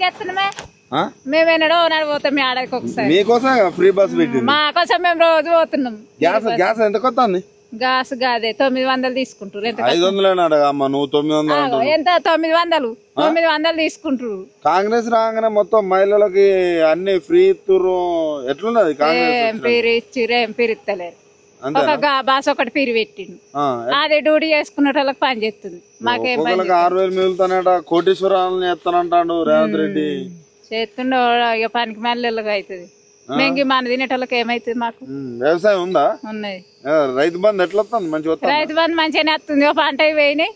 చేస్తున్నామే మేమేనాడో నాడు పోతాం మీ ఆడకి ఒకసారి మీకోసం ఫ్రీ బస్ పెట్టి మా కోసం మేము రోజు పోతున్నాం. గ్యాస్ ఎంత కొత్త గ్యాస్ కాదే 900 తీసుకుంటారు. 500 అమ్మ నువ్వు 900 ఎంత 900 తీసుకుంటారు. కాంగ్రెస్ రాగానే మొత్తం మహిళలకి అన్ని ఫ్రీ ఇస్తురు ఎట్లున్నది ఏం పిరిస్తలేరు. ఒక బాస్ ఒకటి పిరి పెట్టిండు అదే డ్యూటీ చేసుకున్న వాళ్ళకి పని చేస్తుంది. మాకేం 6000 మిగులుతానట కోటీశ్వరాలను ఎత్తానంటాడు రేవంత్ రెడ్డి. చేస్తుండో ఇక పనికి మళ్ళీ అవుతుంది. మేము మన తినేటోళ్ళకి ఏమైతుంది. మాకు వ్యవసాయం ఉందా? ఉన్నది. రైతు బంధు ఎట్లా వస్తుంది? మంచిగా రైతు బంధు మంచిగానే వస్తుంది. ఒక పంట పోయినాయి.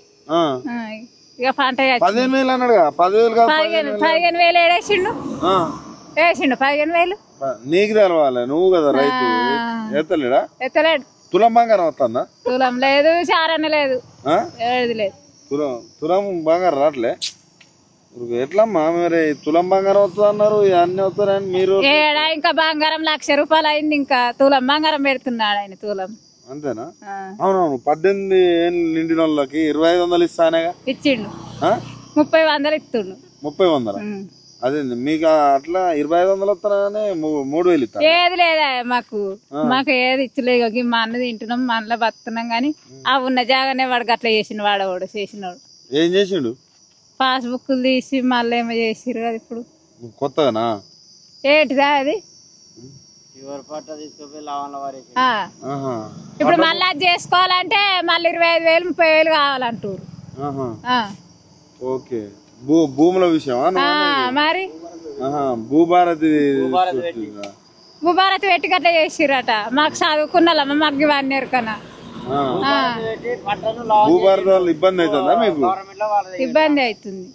ఇక పంట 15,000 అన్నాడుగా. 15,000 వేసిండు 15,000. నీకు తెలవాలి నువ్వు కదా రైతు. ఎత్తలేడు. తులం బంగారం వస్తుందా? తులం లేదు, చారణ లేదు, ఏది లేదు. తులం బంగారం రావట్లే. ఎట్లమ్మా మరి తులం బంగారం వస్తుంది అన్నారు, అన్ని వస్తారని మీరు. ఏడా ఇంకా బంగారం 1,00,000 రూపాయలు అయింది. ఇంకా తులం బంగారం పెడుతున్నాడు ఆయన. తులం అంతేనా? అవునవును. 18 ఏళ్ళు నిండిన వాళ్ళకి 2,500 ఇస్తానేగా. ఇచ్చిండు. 30,000 ఇస్తుండు. 30,000 అదే మీకు అట్లా 2,500 వస్తానే 3,000 ఇస్తా. ఏది లేదా మాకు ఏది ఇచ్చలేదు. మా అన్న తింటున్నాం, మా అన్నలో బతున్నాం. గానీ ఆ ఉన్న జాగానే వాడు అట్లా చేసిన వాడవాడు చేసినాడు. ఏం చేసిండు? పాస్బుక్లు తీసి మళ్ళీ ఏమో చేసిరు కదా ఇప్పుడు కొత్తగానా. ఏంటిదా అది? ఇప్పుడు మళ్ళీ అది చేసుకోవాలంటే మళ్ళీ 25,000 30,000 కావాలంటారు. ఓకే. భూముల విషయమా మరి? భూభారతి పెట్టి అట్లా చేసిరట. మాకు చదువుకున్నాళ్ళమ్మ, మాకు ఇవన్నీ ఎరకనా. భూభారతి వల్ల ఇబ్బంది అవుతుందా మీకు? ఇబ్బంది అవుతుంది.